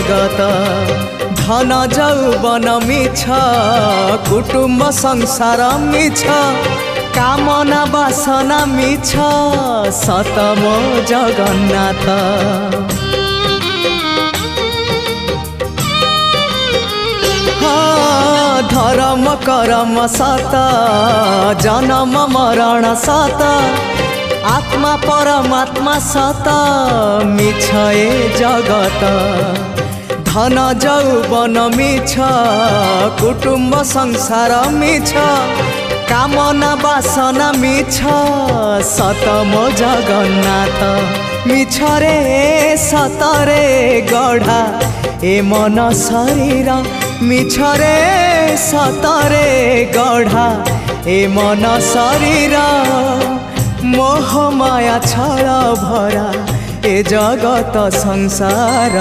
जगत धन जौवन मिछ कुटुम्ब संसार मिछ कामना बासना मिछ सतम जगन्नाथ। धर्म कर्म सत जन्म मरण सत आत्मा परमात्मा सत मिछ ए जगत धन जौवन मिछ कुटुम्ब संसार मिछ कामना बासना मिछ सतम जगन्नाथ। मिछ रे सतरे गढ़ा ए मन शरीर मिछ रे सतरे गढ़ा ए मन शरीर मोह माया छल भरा ए जगत संसार।